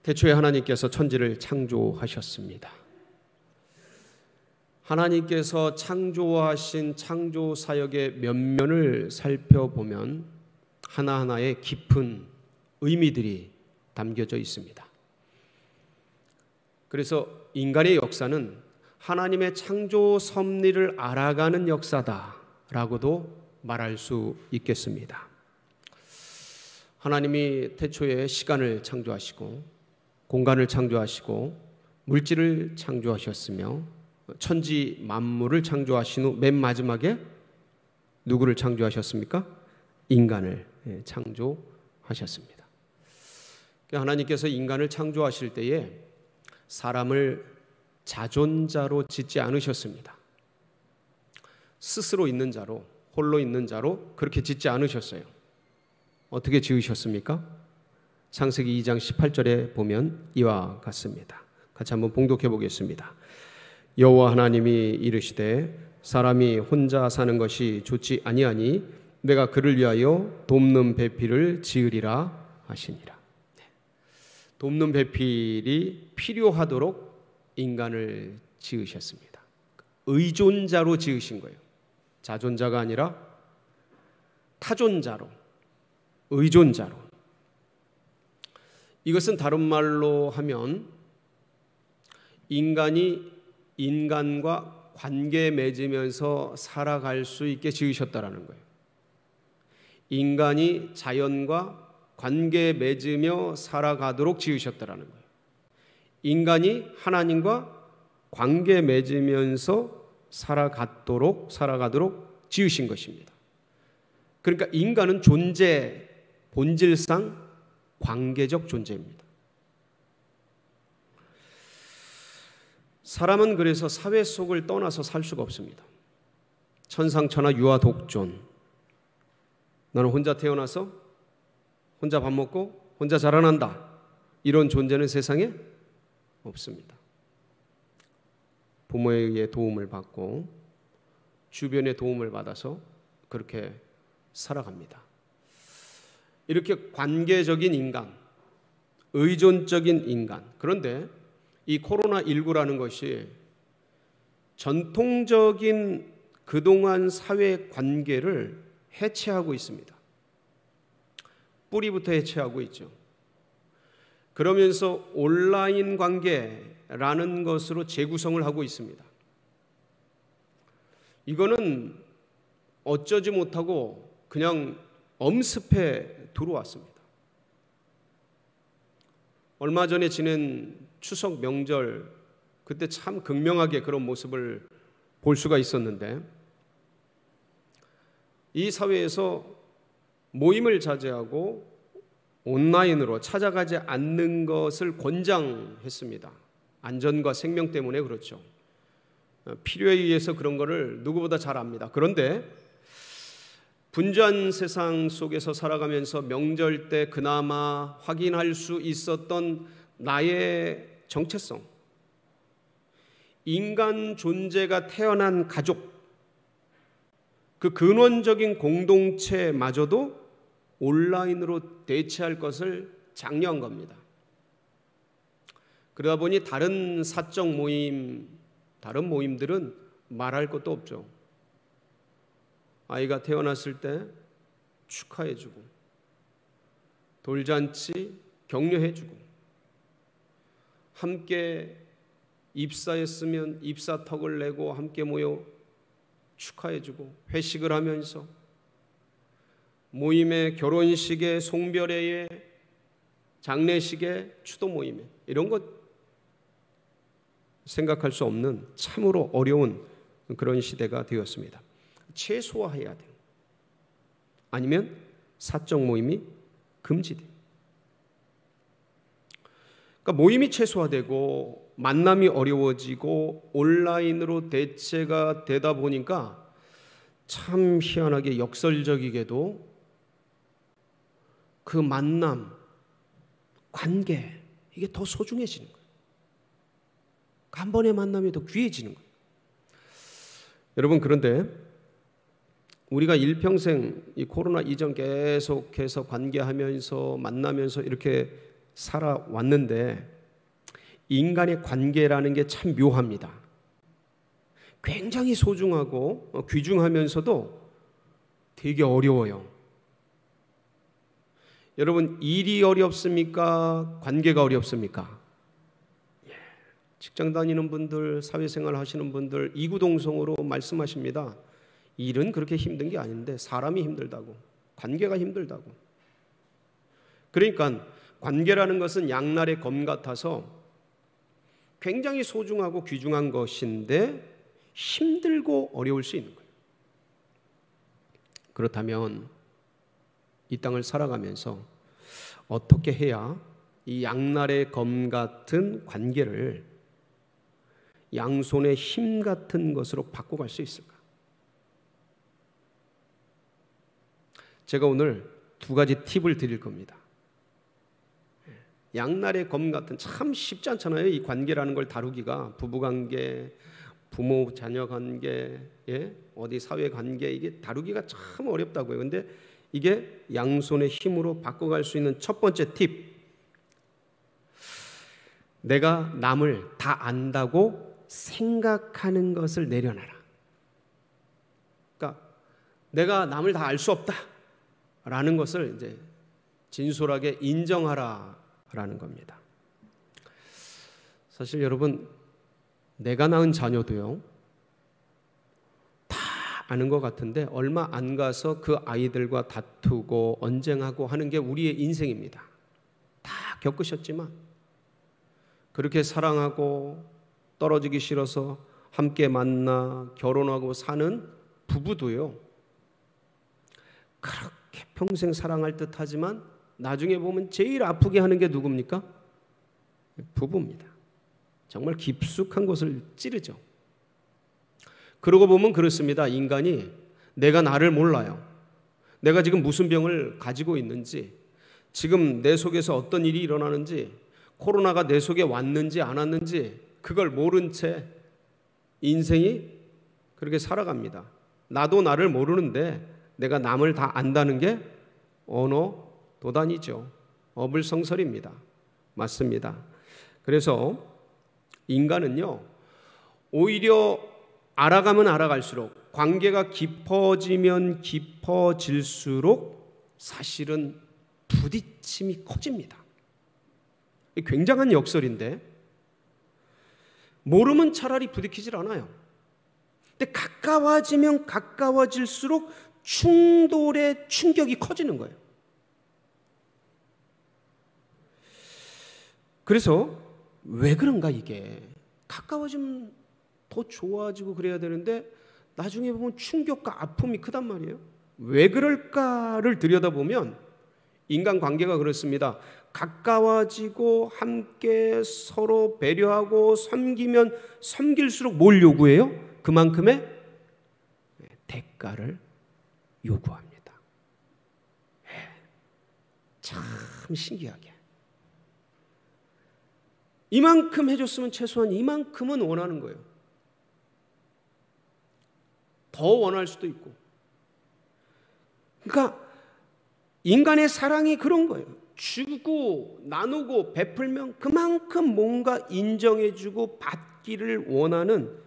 태초에 하나님께서 천지를 창조하셨습니다. 하나님께서 창조하신 창조 사역의 면면을 살펴보면 하나하나의 깊은 의미들이 담겨져 있습니다. 그래서 인간의 역사는 하나님의 창조 섭리를 알아가는 역사다라고도 말할 수 있겠습니다. 하나님이 태초에 시간을 창조하시고 공간을 창조하시고 물질을 창조하셨으며 천지 만물을 창조하신 후 맨 마지막에 누구를 창조하셨습니까? 인간을 창조하셨습니다. 하나님께서 인간을 창조하실 때에 사람을 자존자로 짓지 않으셨습니다. 스스로 있는 자로, 홀로 있는 자로 그렇게 짓지 않으셨어요. 어떻게 지으셨습니까? 창세기 2장 18절에 보면 이와 같습니다. 같이 한번 봉독해 보겠습니다. 여호와 하나님이 이르시되 사람이 혼자 사는 것이 좋지 아니하니 내가 그를 위하여 돕는 배필을 지으리라 하시니라. 돕는 배필이 필요하도록 인간을 지으셨습니다. 의존자로 지으신 거예요. 자존자가 아니라 타존자로, 의존자로. 이것은 다른 말로 하면 인간이 인간과 관계 맺으면서 살아갈 수 있게 지으셨다라는 거예요. 인간이 자연과 관계 맺으며 살아가도록 지으셨다라는 거예요. 인간이 하나님과 관계 맺으면서 살아가도록 지으신 것입니다. 그러니까 인간은 존재 본질상 관계적 존재입니다. 사람은 그래서 사회 속을 떠나서 살 수가 없습니다. 천상천하 유아 독존. 나는 혼자 태어나서 혼자 밥 먹고 혼자 자라난다. 이런 존재는 세상에 없습니다. 부모에 의해 도움을 받고 주변의 도움을 받아서 그렇게 살아갑니다. 이렇게 관계적인 인간, 의존적인 인간. 그런데 이 코로나19라는 것이 전통적인 그동안 사회 관계를 해체하고 있습니다. 뿌리부터 해체하고 있죠. 그러면서 온라인 관계라는 것으로 재구성을 하고 있습니다. 이거는 어쩌지 못하고 그냥 엄습해 들어왔습니다. 얼마 전에 지낸 추석 명절, 그때 참 극명하게 그런 모습을 볼 수가 있었는데, 이 사회에서 모임을 자제하고 온라인으로 찾아가지 않는 것을 권장했습니다. 안전과 생명 때문에 그렇죠. 필요에 의해서 그런 거를 누구보다 잘 압니다. 그런데 분주한 세상 속에서 살아가면서 명절 때 그나마 확인할 수 있었던 나의 정체성, 인간 존재가 태어난 가족, 그 근원적인 공동체마저도 온라인으로 대체할 것을 장려한 겁니다. 그러다 보니 다른 사적 모임, 다른 모임들은 말할 것도 없죠. 아이가 태어났을 때 축하해주고, 돌잔치 격려해주고, 함께 입사했으면 입사턱을 내고 함께 모여 축하해주고, 회식을 하면서 모임에, 결혼식에, 송별회에, 장례식에, 추도 모임에, 이런 것 생각할 수 없는 참으로 어려운 그런 시대가 되었습니다. 최소화해야 돼요. 아니면 사적 모임이 금지돼요. 그러니까 모임이 최소화되고 만남이 어려워지고 온라인으로 대체가 되다 보니까 참 희한하게 역설적이게도 그 만남, 관계, 이게 더 소중해지는 거예요. 한 번의 만남이 더 귀해지는 거예요. 여러분, 그런데 우리가 일평생 이 코로나 이전 계속해서 관계하면서 만나면서 이렇게 살아왔는데 인간의 관계라는 게 참 묘합니다. 굉장히 소중하고 귀중하면서도 되게 어려워요. 여러분, 일이 어렵습니까? 관계가 어렵습니까? 직장 다니는 분들, 사회생활 하시는 분들 이구동성으로 말씀하십니다. 일은 그렇게 힘든 게 아닌데 사람이 힘들다고, 관계가 힘들다고. 그러니까 관계라는 것은 양날의 검 같아서 굉장히 소중하고 귀중한 것인데 힘들고 어려울 수 있는 거예요. 그렇다면 이 땅을 살아가면서 어떻게 해야 이 양날의 검 같은 관계를 양손의 힘 같은 것으로 바꿔갈 수 있을까? 제가 오늘 두 가지 팁을 드릴 겁니다. 양날의 검 같은, 참 쉽지 않잖아요. 이 관계라는 걸 다루기가. 부부관계, 부모 자녀 관계, 어디 사회 관계, 이게 다루기가 참 어렵다고요. 근데 이게 양손의 힘으로 바꿔갈 수 있는 첫 번째 팁. 내가 남을 다 안다고 생각하는 것을 내려놔라. 그러니까 내가 남을 다 알 수 없다라는 것을 이제 진솔하게 인정하라라는 겁니다. 사실 여러분, 내가 낳은 자녀도요, 다 아는 것 같은데 얼마 안 가서 그 아이들과 다투고 언쟁하고 하는 게 우리의 인생입니다. 다 겪으셨지만 그렇게 사랑하고 떨어지기 싫어서 함께 만나 결혼하고 사는 부부도요, 그렇게 평생 사랑할 듯 하지만 나중에 보면 제일 아프게 하는 게 누굽니까? 부부입니다. 정말 깊숙한 곳을 찌르죠. 그러고 보면 그렇습니다. 인간이 내가 나를 몰라요. 내가 지금 무슨 병을 가지고 있는지, 지금 내 속에서 어떤 일이 일어나는지, 코로나가 내 속에 왔는지 안 왔는지 그걸 모른 채 인생이 그렇게 살아갑니다. 나도 나를 모르는데 내가 남을 다 안다는 게 언어 도단이죠. 어불성설입니다. 맞습니다. 그래서 인간은요, 오히려 알아가면 알아갈수록, 관계가 깊어지면 깊어질수록 사실은 부딪힘이 커집니다. 굉장한 역설인데 모르면 차라리 부딪히질 않아요. 근데 가까워지면 가까워질수록 충돌의 충격이 커지는 거예요. 그래서 왜 그런가, 이게 가까워지면 더 좋아지고 그래야 되는데 나중에 보면 충격과 아픔이 크단 말이에요. 왜 그럴까를 들여다보면 인간관계가 그렇습니다. 가까워지고 함께 서로 배려하고 섬기면 섬길수록 뭘 요구해요? 그만큼의 대가를 요구합니다. 참 신기하게. 이만큼 해줬으면 최소한 이만큼은 원하는 거예요. 더 원할 수도 있고. 그러니까 인간의 사랑이 그런 거예요. 주고 나누고 베풀면 그만큼 뭔가 인정해주고 받기를 원하는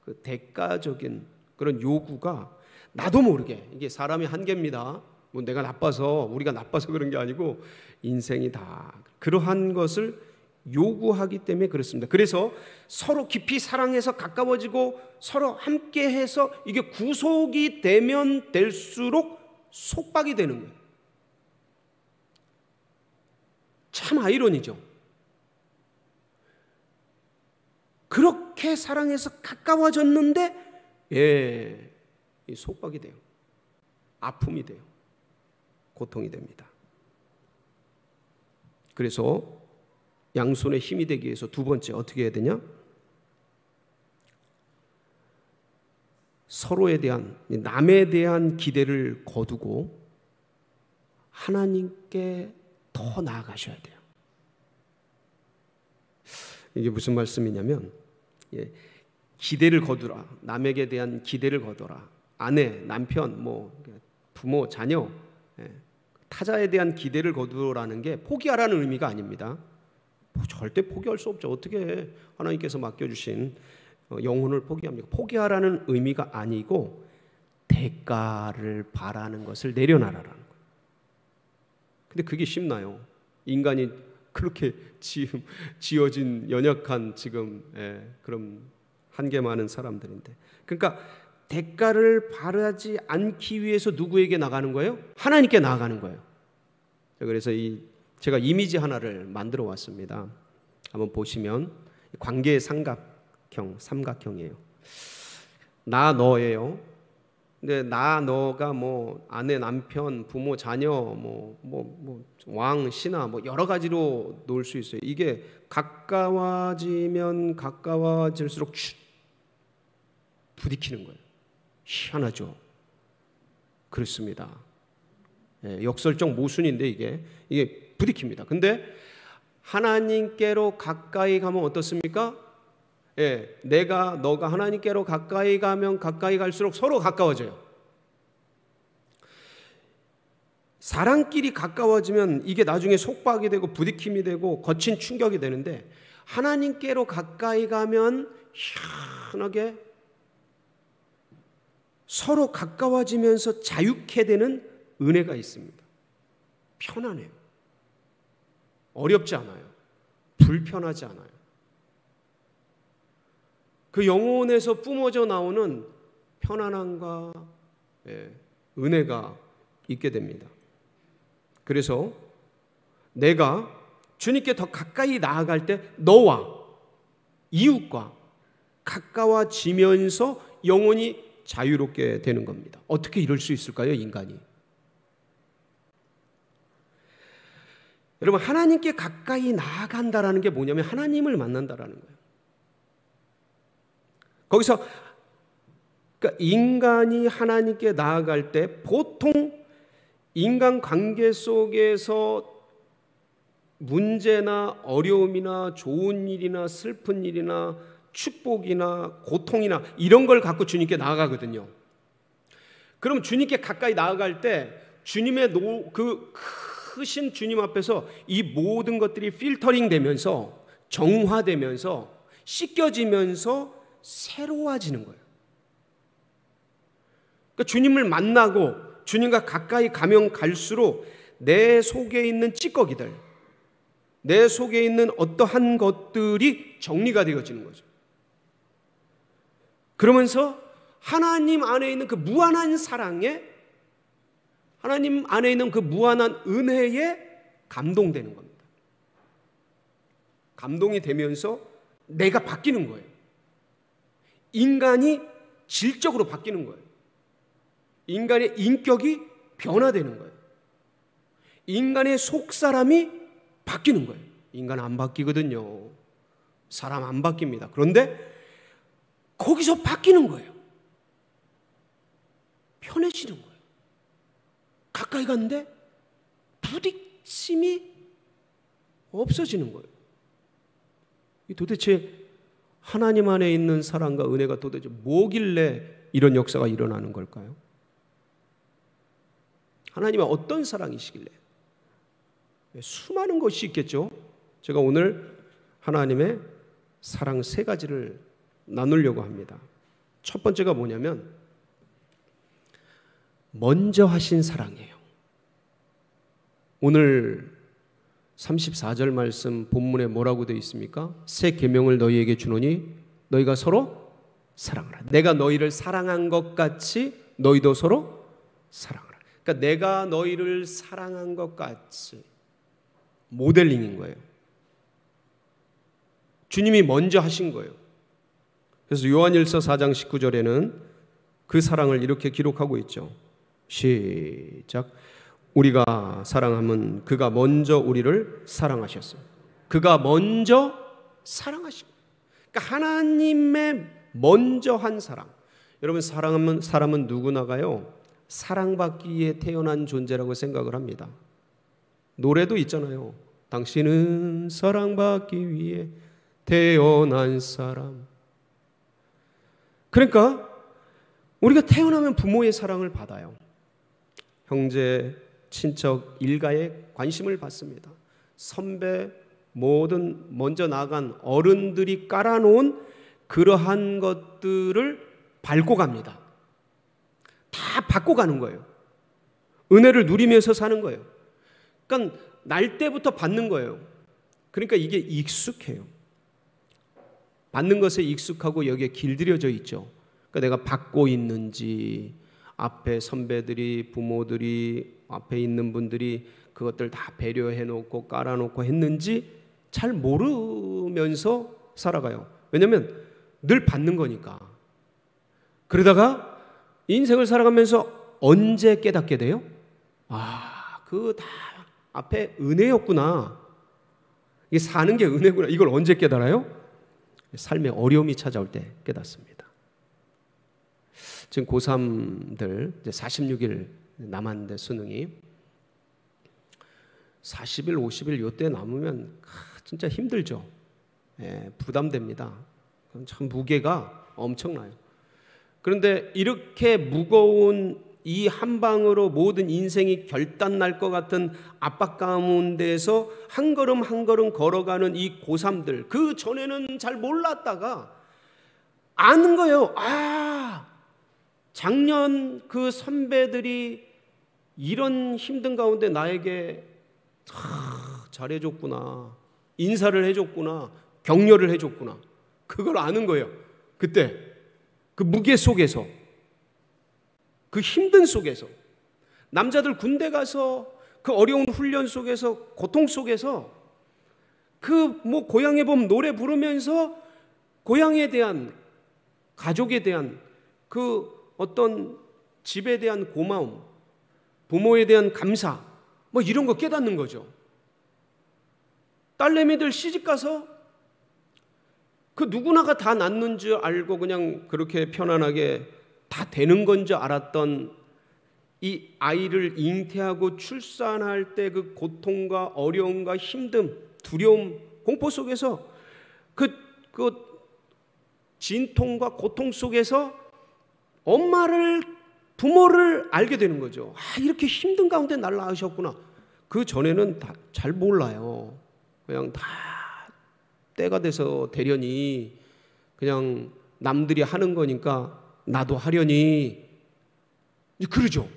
그 대가적인 그런 요구가 나도 모르게, 이게 사람의 한계입니다. 뭐 내가 나빠서, 우리가 나빠서 그런 게 아니고 인생이 다 그러한 것을 요구하기 때문에 그렇습니다. 그래서 서로 깊이 사랑해서 가까워지고 서로 함께해서 이게 구속이 되면 될수록 속박이 되는 거예요. 참 아이러니죠. 그렇게 사랑해서 가까워졌는데 이 속박이 돼요. 아픔이 돼요. 고통이 됩니다. 그래서 양손에 힘이 되기 위해서 두 번째 어떻게 해야 되냐? 서로에 대한, 남에 대한 기대를 거두고 하나님께 더 나아가셔야 돼요. 이게 무슨 말씀이냐면, 기대를 거두라. 남에게 대한 기대를 거둬라. 아내, 남편, 부모, 자녀 타자에 대한 기대를 거두라는 게 포기하라는 의미가 아닙니다. 절대 포기할 수 없죠. 어떻게 하나님께서 맡겨주신 영혼을 포기합니까? 포기하라는 의미가 아니고 대가를 바라는 것을 내려놔라라는 거예요. 근데 그게 쉽나요? 인간이 그렇게 지어진 연약한 지금 그런 한계 많은 사람들인데, 그러니까 대가를 바라지 않기 위해서 누구에게 나가는 거예요? 하나님께 나아가는 거예요. 그래서 제가 이미지 하나를 만들어 왔습니다. 한번 보시면 관계의 삼각형이에요. 나 너예요. 근데 나 너가 뭐 아내, 남편, 부모, 자녀, 왕, 신하 여러 가지로 놓을 수 있어요. 이게 가까워지면 가까워질수록 부딪히는 거예요. 희한하죠. 그렇습니다. 역설적 모순인데 이게 부딪힙니다. 근데 하나님께로 가까이 가면 어떻습니까? 너가 하나님께로 가까이 가면 가까이 갈수록 서로 가까워져요. 사람끼리 가까워지면 이게 나중에 속박이 되고 부딪힘이 되고 거친 충격이 되는데, 하나님께로 가까이 가면 희한하게 서로 가까워지면서 자유케 되는 은혜가 있습니다. 편안해요. 어렵지 않아요. 불편하지 않아요. 그 영혼에서 뿜어져 나오는 편안함과 은혜가 있게 됩니다. 그래서 내가 주님께 더 가까이 나아갈 때 너와 이웃과 가까워지면서 영혼이 자유롭게 되는 겁니다. 어떻게 이럴 수 있을까요, 인간이? 여러분, 하나님께 가까이 나아간다라는 게 뭐냐면 하나님을 만난다라는 거예요. 거기서 그러니까 인간이 하나님께 나아갈 때 보통 인간 관계 속에서 문제나 어려움이나 좋은 일이나 슬픈 일이나 축복이나 고통이나 이런 걸 갖고 주님께 나아가거든요. 그럼 주님께 가까이 나아갈 때 주님의 그 크신 주님 앞에서 이 모든 것들이 필터링 되면서 정화되면서 씻겨지면서 새로워지는 거예요. 그러니까 주님을 만나고 주님과 가까이 가면 갈수록 내 속에 있는 찌꺼기들, 내 속에 있는 어떠한 것들이 정리가 되어지는 거죠. 그러면서 하나님 안에 있는 그 무한한 사랑에, 하나님 안에 있는 그 무한한 은혜에 감동되는 겁니다. 감동이 되면서 내가 바뀌는 거예요. 인간이 질적으로 바뀌는 거예요. 인간의 인격이 변화되는 거예요. 인간의 속사람이 바뀌는 거예요. 인간 안 바뀌거든요. 사람 안 바뀝니다. 그런데 거기서 바뀌는 거예요. 편해지는 거예요. 가까이 갔는데 부딪힘이 없어지는 거예요. 도대체 하나님 안에 있는 사랑과 은혜가 도대체 뭐길래 이런 역사가 일어나는 걸까요? 하나님은 어떤 사랑이시길래? 수많은 것이 있겠죠. 제가 오늘 하나님의 사랑 3가지를 나누려고 합니다. 첫 번째가 뭐냐면 먼저 하신 사랑이에요. 오늘 34절 말씀 본문에 뭐라고 되어 있습니까? 새 계명을 너희에게 주노니 너희가 서로 사랑하라. 내가 너희를 사랑한 것 같이 너희도 서로 사랑하라. 그러니까 내가 너희를 사랑한 것 같이 모델링인 거예요. 주님이 먼저 하신 거예요. 그래서 요한일서 4장 19절에는 그 사랑을 이렇게 기록하고 있죠. 시작. 우리가 사랑하면 그가 먼저 우리를 사랑하셨어요. 그가 먼저 사랑하시고, 그러니까 하나님의 먼저 한 사랑. 여러분, 사랑하면 사람은 누구나가요 사랑받기 위해 태어난 존재라고 생각을 합니다. 노래도 있잖아요. 당신은 사랑받기 위해 태어난 사람. 그러니까 우리가 태어나면 부모의 사랑을 받아요. 형제, 친척 일가에 관심을 받습니다. 선배, 모든 먼저 나간 어른들이 깔아놓은 그러한 것들을 밟고 갑니다. 다 받고 가는 거예요. 은혜를 누리면서 사는 거예요. 그러니까 날 때부터 받는 거예요. 그러니까 이게 익숙해요. 받는 것에 익숙하고 여기에 길들여져 있죠. 그러니까 내가 받고 있는지, 앞에 선배들이, 부모들이, 앞에 있는 분들이 그것들 다 배려해 놓고 깔아놓고 했는지 잘 모르면서 살아가요. 왜냐하면 늘 받는 거니까. 그러다가 인생을 살아가면서 언제 깨닫게 돼요? 그거 다 앞에 은혜였구나. 이게 사는 게 은혜구나. 이걸 언제 깨달아요? 삶의 어려움이 찾아올 때 깨닫습니다. 지금 고3들 이제 46일 남았는데 수능이 40일, 50일 요때 남으면 진짜 힘들죠. 부담됩니다. 참 무게가 엄청나요. 그런데 이렇게 무거운 이 한 방으로 모든 인생이 결단날 것 같은 압박 가운데에서 한 걸음 한 걸음 걸어가는 이 고3들, 그 전에는 잘 몰랐다가 아는 거예요. 작년 그 선배들이 이런 힘든 가운데 나에게 잘해줬구나, 인사를 해줬구나, 격려를 해줬구나. 그걸 아는 거예요. 그때 그 무게 속에서, 그 힘든 속에서, 남자들 군대 가서 그 어려운 훈련 속에서, 고통 속에서 그 고향에 보면 노래 부르면서 고향에 대한, 가족에 대한 그 어떤 집에 대한 고마움, 부모에 대한 감사, 이런 거 깨닫는 거죠. 딸내미들 시집가서 그 누구나가 다 낳는 줄 알고 그냥 그렇게 편안하게 다 되는 건 줄 알았던 이 아이를 잉태하고 출산할 때 그 고통과 어려움과 힘듦, 두려움, 공포 속에서 그 진통과 고통 속에서 부모를 알게 되는 거죠. 이렇게 힘든 가운데 날 낳으셨구나. 그 전에는 다 잘 몰라요. 그냥 다 때가 돼서 되려니, 그냥 남들이 하는 거니까 나도 하려니, 그러죠.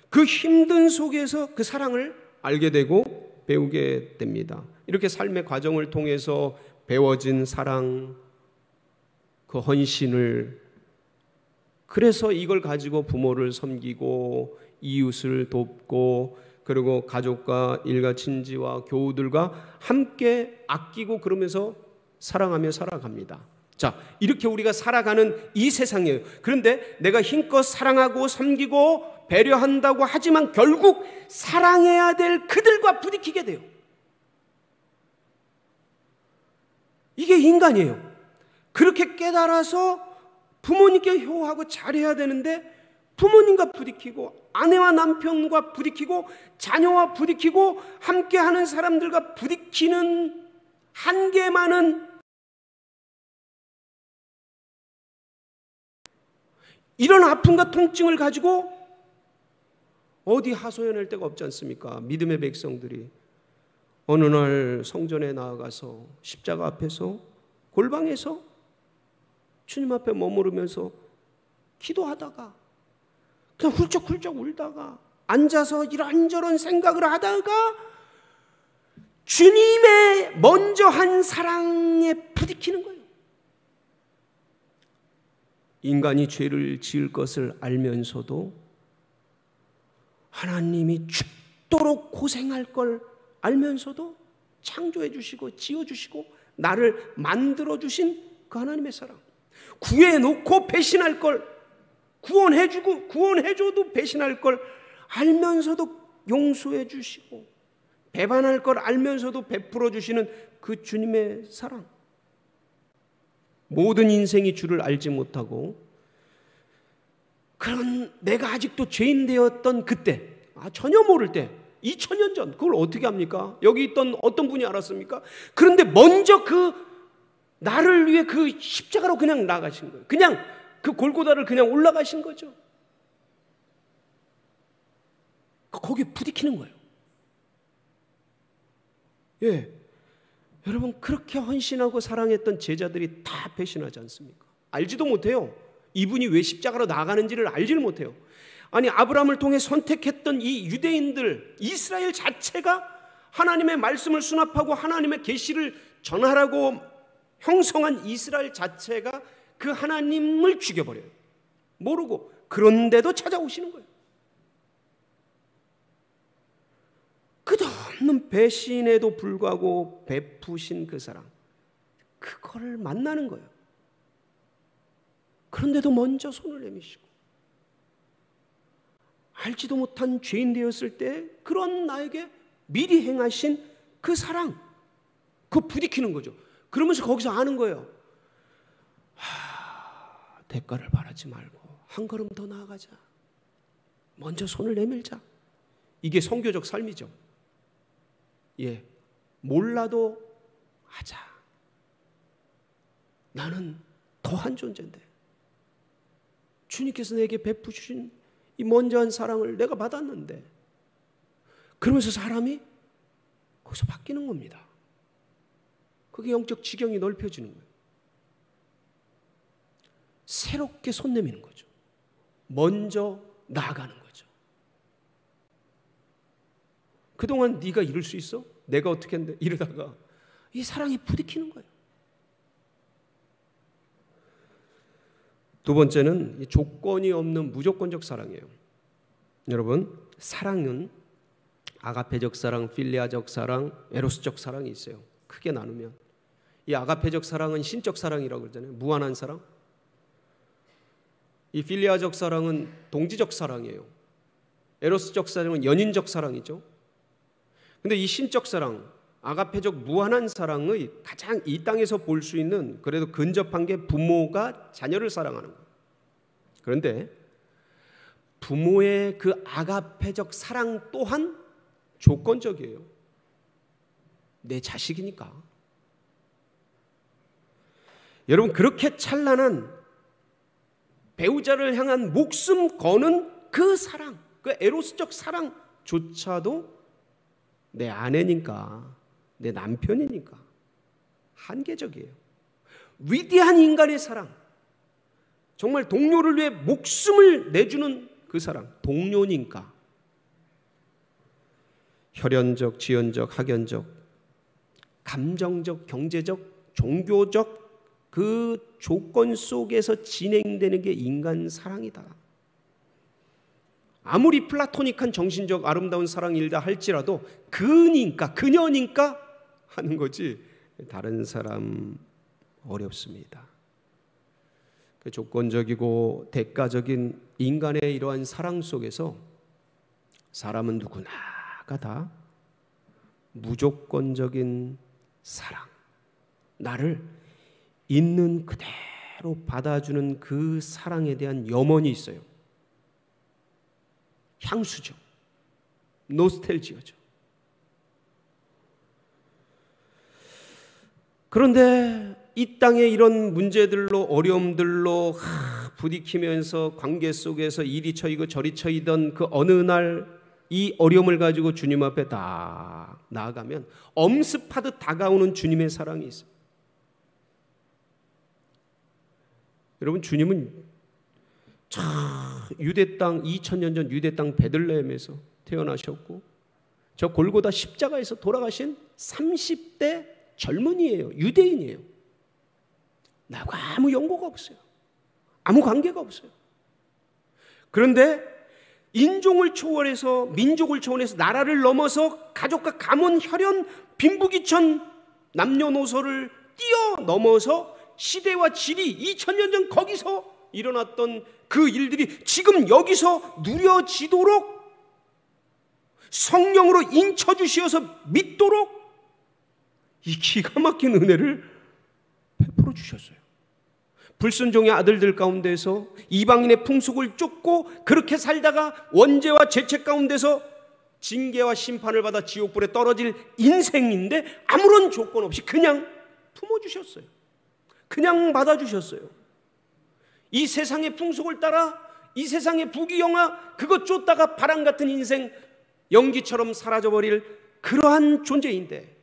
그 힘든 속에서 그 사랑을 알게 되고 배우게 됩니다. 이렇게 삶의 과정을 통해서 배워진 사랑, 그 헌신을, 그래서 이걸 가지고 부모를 섬기고 이웃을 돕고, 그리고 가족과 일가 친지와 교우들과 함께 아끼고 그러면서 사랑하며 살아갑니다. 자, 이렇게 우리가 살아가는 이 세상이에요. 그런데 내가 힘껏 사랑하고 섬기고 배려한다고 하지만 결국 사랑해야 될 그들과 부딪히게 돼요. 이게 인간이에요. 그렇게 깨달아서 부모님께 효하고 잘해야 되는데 부모님과 부딪히고, 아내와 남편과 부딪히고, 자녀와 부딪히고, 함께하는 사람들과 부딪히는 한계 많은 이런 아픔과 통증을 가지고 어디 하소연할 데가 없지 않습니까? 믿음의 백성들이 어느 날 성전에 나아가서 십자가 앞에서, 골방에서 주님 앞에 머무르면서 기도하다가 그냥 훌쩍훌쩍 울다가 앉아서 이런저런 생각을 하다가 주님의 먼저 한 사랑에 부딪히는 거예요. 인간이 죄를 지을 것을 알면서도 하나님이 죽도록 고생할 걸 알면서도 창조해 주시고 지어 주시고 나를 만들어 주신 그 하나님의 사랑, 구해놓고 배신할 걸, 구원해주고 구원해줘도 배신할 걸 알면서도 용서해 주시고, 배반할 걸 알면서도 베풀어 주시는 그 주님의 사랑. 모든 인생이 주를 알지 못하고 그런 내가 아직도 죄인 되었던 그때, 전혀 모를 때, 2000년 전, 그걸 어떻게 합니까? 여기 있던 어떤 분이 알았습니까? 그런데 먼저 나를 위해 그 십자가로 그냥 나가신 거예요. 그냥 그 골고다를 그냥 올라가신 거죠. 거기에 부딪히는 거예요. 예, 여러분 그렇게 헌신하고 사랑했던 제자들이 다 배신하지 않습니까? 알지도 못해요. 이분이 왜 십자가로 나가는지를 알지를 못해요. 아니 아브라함을 통해 선택했던 이 유대인들, 이스라엘 자체가 하나님의 말씀을 수납하고 하나님의 계시를 전하라고 형성한 이스라엘 자체가 그 하나님을 죽여버려요. 모르고. 그런데도 찾아오시는 거예요. 끝없는 배신에도 불구하고 베푸신 그 사랑, 그걸 만나는 거예요. 그런데도 먼저 손을 내미시고, 알지도 못한 죄인 되었을 때 그런 나에게 미리 행하신 그 사랑, 그거 부딪히는 거죠. 그러면서 거기서 아는 거예요. 대가를 바라지 말고 한 걸음 더 나아가자. 먼저 손을 내밀자. 이게 선교적 삶이죠. 예, 몰라도 하자. 나는 더한 존재인데 주님께서 내게 베푸신 이 먼저한 사랑을 내가 받았는데, 그러면서 사람이 거기서 바뀌는 겁니다. 그게 영적 지경이 넓혀지는 거예요. 새롭게 손 내미는 거죠. 먼저 나아가는 거죠. 그동안 네가 이룰 수 있어? 내가 어떻게 했는데? 이러다가 이 사랑이 부딪히는 거예요. 두 번째는 조건이 없는 무조건적 사랑이에요. 여러분, 사랑은 아가페적 사랑, 필리아적 사랑, 에로스적 사랑이 있어요. 크게 나누면 이 아가페적 사랑은 신적 사랑이라고 그러잖아요. 무한한 사랑. 이 필리아적 사랑은 동지적 사랑이에요. 에로스적 사랑은 연인적 사랑이죠. 근데 이 신적 사랑, 아가페적 무한한 사랑의 가장 이 땅에서 볼 수 있는 그래도 근접한 게 부모가 자녀를 사랑하는 거예요. 그런데 부모의 그 아가페적 사랑 또한 조건적이에요. 내 자식이니까. 여러분, 그렇게 찬란한 배우자를 향한 목숨 거는 그 사랑, 그 에로스적 사랑조차도 내 아내니까, 내 남편이니까 한계적이에요. 위대한 인간의 사랑, 정말 동료를 위해 목숨을 내주는 그 사랑, 동료니까. 혈연적, 지연적, 학연적, 감정적, 경제적, 종교적 그 조건 속에서 진행되는 게 인간 사랑이다. 아무리 플라토닉한 정신적 아름다운 사랑이다 할지라도 그니까, 그녀니까 하는 거지 다른 사람 어렵습니다. 그 조건적이고 대가적인 인간의 이러한 사랑 속에서 사람은 누구나가 다 무조건적인 사랑, 나를 있는 그대로 받아주는 그 사랑에 대한 염원이 있어요. 향수죠. 노스텔지어죠. 그런데 이 땅의 이런 문제들로, 어려움들로 부딪히면서 관계 속에서 이리 쳐이고 저리 쳐이던 그 어느 날 이 어려움을 가지고 주님 앞에 다 나아가면 엄습하듯 다가오는 주님의 사랑이 있어요. 여러분, 주님은 유대 땅 2000년 전 유대 땅 베들레헴에서 태어나셨고 저 골고다 십자가에서 돌아가신 30대 젊은이에요. 유대인이에요. 나하고 아무 연고가 없어요. 아무 관계가 없어요. 그런데 인종을 초월해서, 민족을 초월해서, 나라를 넘어서 가족과 가문, 혈연, 빈부귀천, 남녀노소를 뛰어넘어서 시대와 질이 2000년 전 거기서 일어났던 그 일들이 지금 여기서 누려지도록 성령으로 인쳐주시어서 믿도록 이 기가 막힌 은혜를 베풀어 주셨어요. 불순종의 아들들 가운데서 이방인의 풍속을 쫓고 그렇게 살다가 원죄와 죄책 가운데서 징계와 심판을 받아 지옥불에 떨어질 인생인데 아무런 조건 없이 그냥 품어주셨어요. 그냥 받아주셨어요. 이 세상의 풍속을 따라, 이 세상의 부귀영화 그것 쫓다가 바람 같은 인생 연기처럼 사라져버릴 그러한 존재인데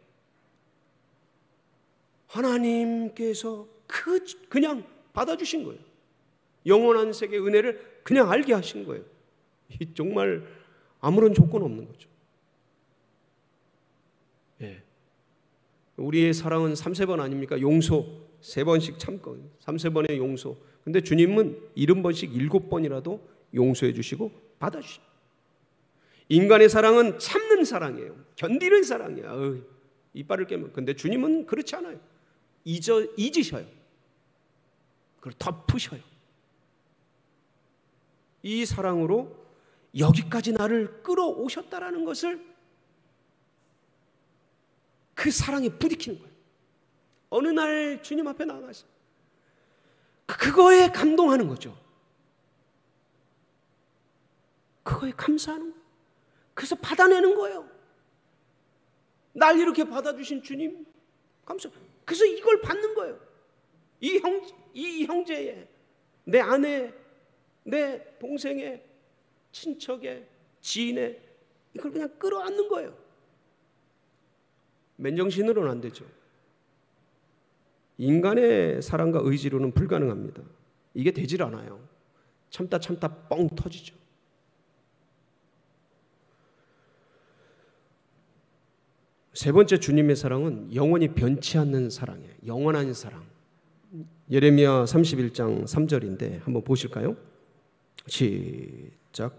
하나님께서 그냥 받아주신 거예요. 영원한 세계의 은혜를 그냥 알게 하신 거예요. 이 정말 아무런 조건 없는 거죠. 예. 우리의 사랑은 3-4번 아닙니까? 용서 3번씩 참고 3-4번의 용서. 근데 주님은 70번씩 7번이라도 용서해 주시고 받아주시고. 인간의 사랑은 참는 사랑이에요. 견디는 사랑이야. 이빨을 깨면. 근데 주님은 그렇지 않아요. 잊으셔요. 그걸 덮으셔요. 이 사랑으로 여기까지 나를 끌어오셨다라는 것을 그 사랑에 부딪히는 거예요. 어느 날 주님 앞에 나가서 그거에 감동하는 거죠. 그거에 감사하는 거예요. 그래서 받아내는 거예요. 날 이렇게 받아주신 주님 감사. 그래서 이걸 받는 거예요. 이 형제의, 내 아내, 내 동생의, 친척의, 지인의, 이걸 그냥 끌어안는 거예요. 맨정신으로는 안 되죠. 인간의 사랑과 의지로는 불가능합니다. 이게 되질 않아요. 참다 뻥 터지죠. 세 번째 주님의 사랑은 영원히 변치 않는 사랑이에요. 영원한 사랑. 예레미야 31장 3절인데 한번 보실까요? 시작.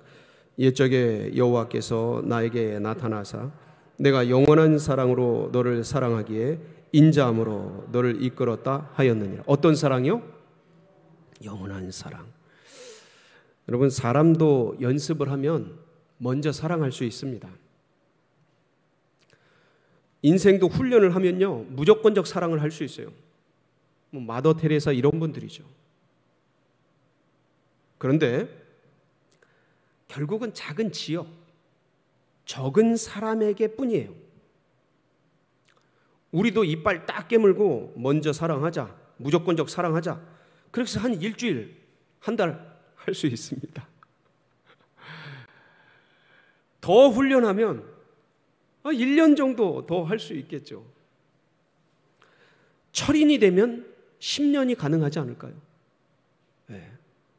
옛적에 여호와께서 나에게 나타나사 내가 영원한 사랑으로 너를 사랑하기에 인자함으로 너를 이끌었다 하였느니라. 어떤 사랑이요? 영원한 사랑. 여러분, 사람도 연습을 하면 먼저 사랑할 수 있습니다. 인생도 훈련을 하면요 무조건적 사랑을 할 수 있어요. 마더 테레사 이런 분들이죠. 그런데 결국은 작은 지역, 적은 사람에게 뿐이에요. 우리도 이빨 딱 깨물고 먼저 사랑하자, 무조건적 사랑하자. 그래서 한 일주일, 한 달 할 수 있습니다. 더 훈련하면 1년 정도 더 할 수 있겠죠. 철인이 되면 10년이 가능하지 않을까요? 네.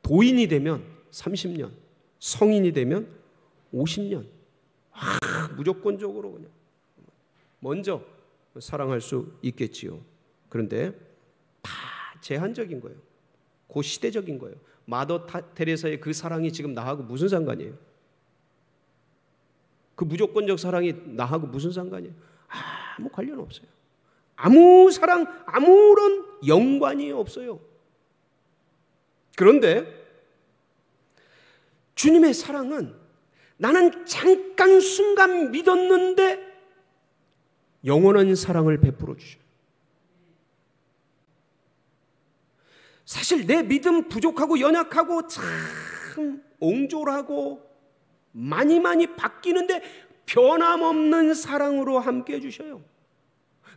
도인이 되면 30년, 성인이 되면 50년. 무조건적으로 그냥 먼저 사랑할 수 있겠지요. 그런데 다 제한적인 거예요. 고시대적인 거예요. 마더 테레사의 그 사랑이 지금 나하고 무슨 상관이에요? 그 무조건적 사랑이 나하고 무슨 상관이에요? 아무 관련 없어요. 아무 사랑, 아무런 연관이 없어요. 그런데 주님의 사랑은 나는 잠깐 순간 믿었는데 영원한 사랑을 베풀어 주셔요. 사실 내 믿음 부족하고 연약하고 참 옹졸하고 많이 바뀌는데 변함없는 사랑으로 함께 해주셔요.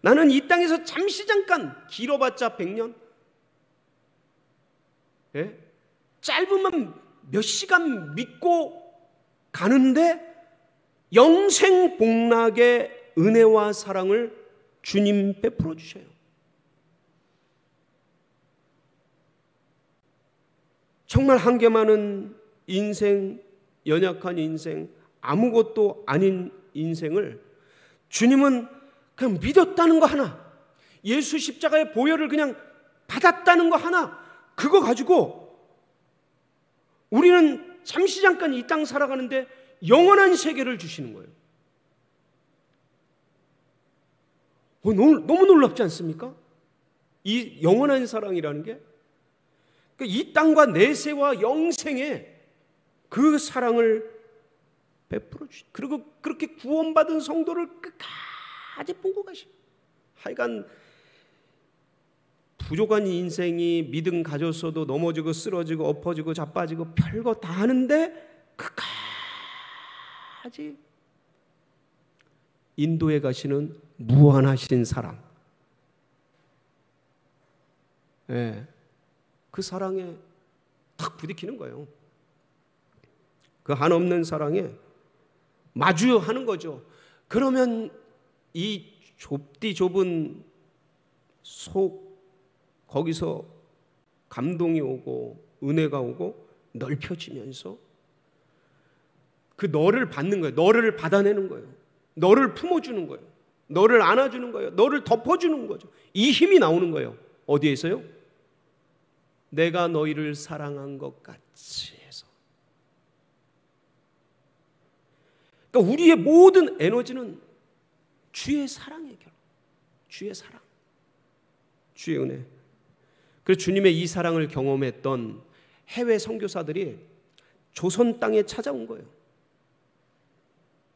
나는 이 땅에서 잠깐 길어봤자 100년, 예? 짧으면 몇 시간 믿고 가는데 영생 복락의 은혜와 사랑을 주님 베풀어 주셔요. 정말 한계 많은 인생, 연약한 인생, 아무것도 아닌 인생을 주님은 그냥 믿었다는 거 하나, 예수 십자가의 보혈을 그냥 받았다는 거 하나, 그거 가지고 우리는 잠깐 이 땅 살아가는데 영원한 세계를 주시는 거예요. 너무 놀랍지 않습니까? 이 영원한 사랑이라는 게 이 땅과 내세와 영생에 그 사랑을 베풀어 주시. 그리고 그렇게 구원받은 성도를 끝까지 보고 가시. 하여간 부족한 인생이 믿음 가졌어도 넘어지고 쓰러지고 엎어지고 자빠지고 별거 다 하는데 끝까지 인도에 가시는 무한하신 사랑. 네. 그 사랑에 탁 부딪히는 거예요. 그 한없는 사랑에 마주하는 거죠. 그러면 이 좁디 좁은 거기서 감동이 오고 은혜가 오고 넓혀지면서 그 너를 받는 거예요. 너를 받아내는 거예요. 너를 품어주는 거예요. 너를 안아주는 거예요. 너를 덮어주는 거죠. 이 힘이 나오는 거예요. 어디에서요? 내가 너희를 사랑한 것 같이 해서. 그러니까 우리의 모든 에너지는 주의 사랑의 결, 주의 사랑, 주의 은혜. 그래서 주님의 이 사랑을 경험했던 해외 선교사들이 조선 땅에 찾아온 거예요.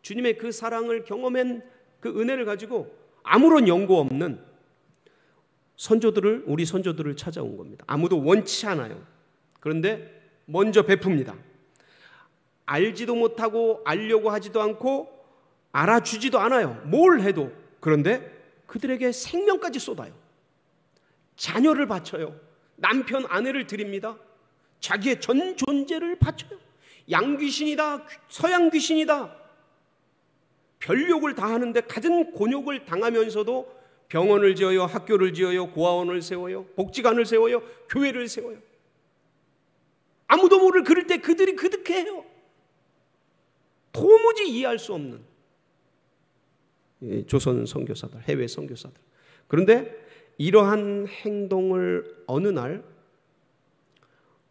주님의 그 사랑을 경험한 그 은혜를 가지고 아무런 연고 없는 우리 선조들을 찾아온 겁니다. 아무도 원치 않아요. 그런데 먼저 베풉니다. 알지도 못하고 알려고 하지도 않고 알아주지도 않아요. 뭘 해도. 그런데 그들에게 생명까지 쏟아요. 자녀를 바쳐요. 남편 아내를 드립니다. 자기의 전 존재를 바쳐요. 양귀신이다, 서양 귀신이다, 별욕을 다하는데 갖은 곤욕을 당하면서도 병원을 지어요, 학교를 지어요, 고아원을 세워요, 복지관을 세워요, 교회를 세워요. 아무도 모를 그럴 때 그들이 그득해요. 도무지 이해할 수 없는 조선 선교사들, 해외 선교사들. 그런데 이러한 행동을 어느 날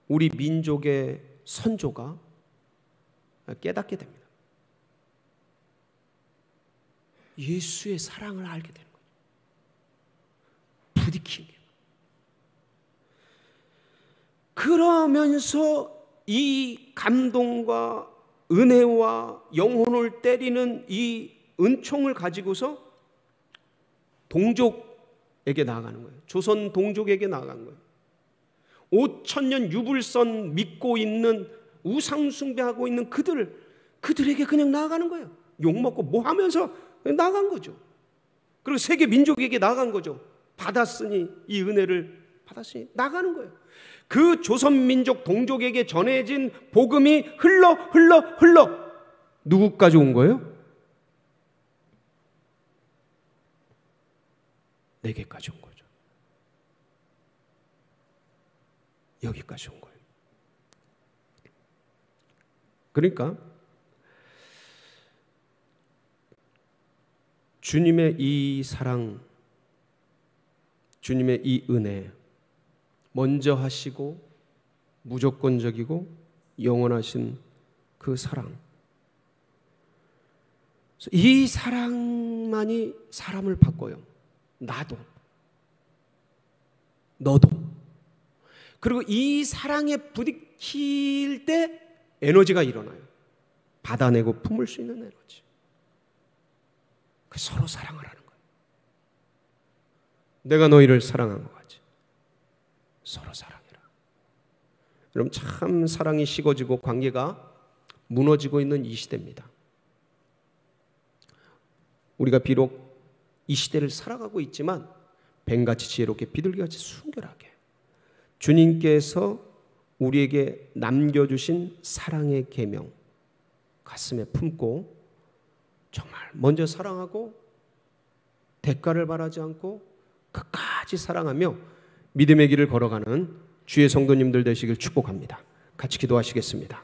우리 민족의 선조가 깨닫게 됩니다. 예수의 사랑을 알게 되는 거예요. 부딪히게. 그러면서 이 감동과 은혜와 영혼을 때리는 이 은총을 가지고서 동족에게 나아가는 거예요. 조선 동족에게 나아간 거예요. 5,000년 유불선 믿고 있는, 우상 숭배하고 있는 그들에게 그냥 나아가는 거예요. 욕먹고 뭐 하면서 나간 거죠. 그리고 세계 민족에게 나간 거죠. 받았으니, 이 은혜를 받았으니 나가는 거예요. 그 조선 민족 동족에게 전해진 복음이 흘러 누구까지 온 거예요? 내게까지 온 거죠. 여기까지 온 거예요. 그러니까 주님의 이 사랑, 주님의 이 은혜, 먼저 하시고 무조건적이고 영원하신 그 사랑, 이 사랑만이 사람을 바꿔요. 나도, 너도. 그리고 이 사랑에 부딪힐 때 에너지가 일어나요. 받아내고 품을 수 있는 에너지. 서로 사랑을 하는 거예요. 내가 너희를 사랑한 것 같이 서로 사랑해라. 여러분, 참 사랑이 식어지고 관계가 무너지고 있는 이 시대입니다. 우리가 비록 이 시대를 살아가고 있지만 뱀같이 지혜롭게 비둘기같이 순결하게 주님께서 우리에게 남겨주신 사랑의 계명 가슴에 품고 정말 먼저 사랑하고 대가를 바라지 않고 끝까지 사랑하며 믿음의 길을 걸어가는 주의 성도님들 되시길 축복합니다. 같이 기도하시겠습니다.